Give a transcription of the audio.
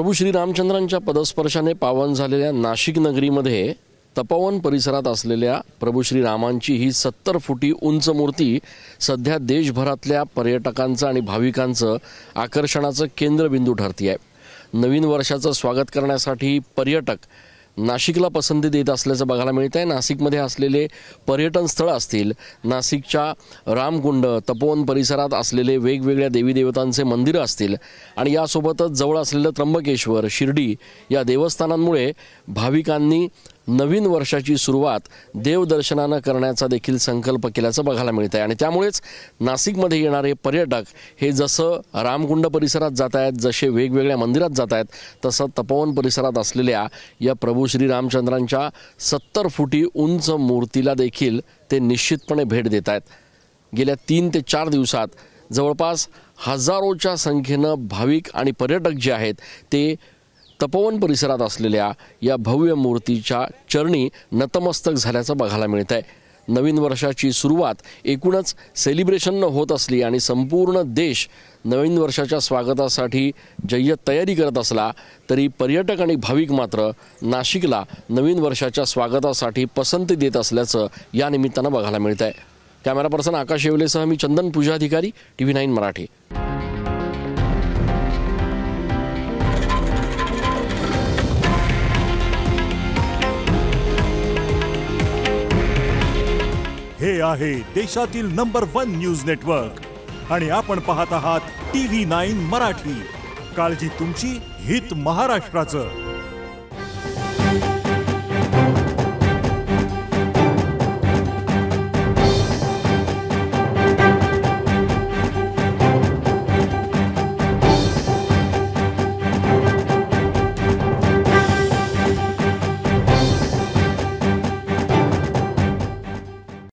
प्रभू श्री रामचंद्रांच्या पदस्पर्शाने पावन झालेल्या नाशिक नगरीमध्ये तपोवन परिसरात असलेल्या प्रभू श्री रामांची ही 70 फुटी उंच मूर्ती सध्या देशभरातल्या पर्यटकांचं आणि भाविकांचं आकर्षणाचं केंद्रबिंदू ठरती आहे। नवीन वर्षाचं स्वागत करण्यासाठी पर्यटक नाशिकला पसंती देत असल्याचं बघायला मिळत आहे। नाशिकमध्ये असलेले पर्यटन स्थळ असतील, नाशिकच्या रामकुंड तपोवन परिसरात असलेले वेगवेगळ्या देवी देवतांचे मंदिरं असतील आणि यासोबतच जवळ असलेलं त्र्यंबकेश्वर, शिर्डी या देवस्थानांमुळे भाविकांनी नवीन वर्षाची सुरुवात देवदर्शनानं करण्याचा देखील संकल्प केल्याचं बघायला मिळत आहे। आणि त्यामुळेच नाशिकमध्ये येणारे पर्यटक हे जसं रामकुंड परिसरात जात आहेत, जसे वेगवेगळ्या मंदिरात जात आहेत, तसं तपोवन परिसरात असलेल्या या प्रभू श्री रामचंद्रांच्या 70 फुटी उंच मूर्तीला देखील ते निश्चितपणे भेट देत आहेत। गेल्या 3 ते 4 दिवसात जवळपास हजारोच्या संख्येनं भाविक आणि पर्यटक जे आहेत ते तपोवन परिसरात असलेल्या या भव्य मूर्तीच्या चरणी नतमस्तक झाल्याचं बघायला मिळत आहे। नवीन वर्षाची सुरुवात एकूणच सेलिब्रेशननं होत असली आणि संपूर्ण देश नवीन वर्षाच्या स्वागतासाठी जय्यत तयारी करत असला तरी पर्यटक आणि भाविक मात्र नाशिकला नवीन वर्षाच्या स्वागतासाठी पसंती देत असल्याचं या निमित्तानं बघायला मिळत आहे। कॅमेरा पर्सन आकाश येवलेसह मी चंदन पूजाधिकारी, TV9 मराठी। हे आहे देशातील नंबर 1 न्यूज नेटवर्क आणि आपण पाहत आहात TV9 मराठी। काळजी तुमची, हित महाराष्ट्राचं।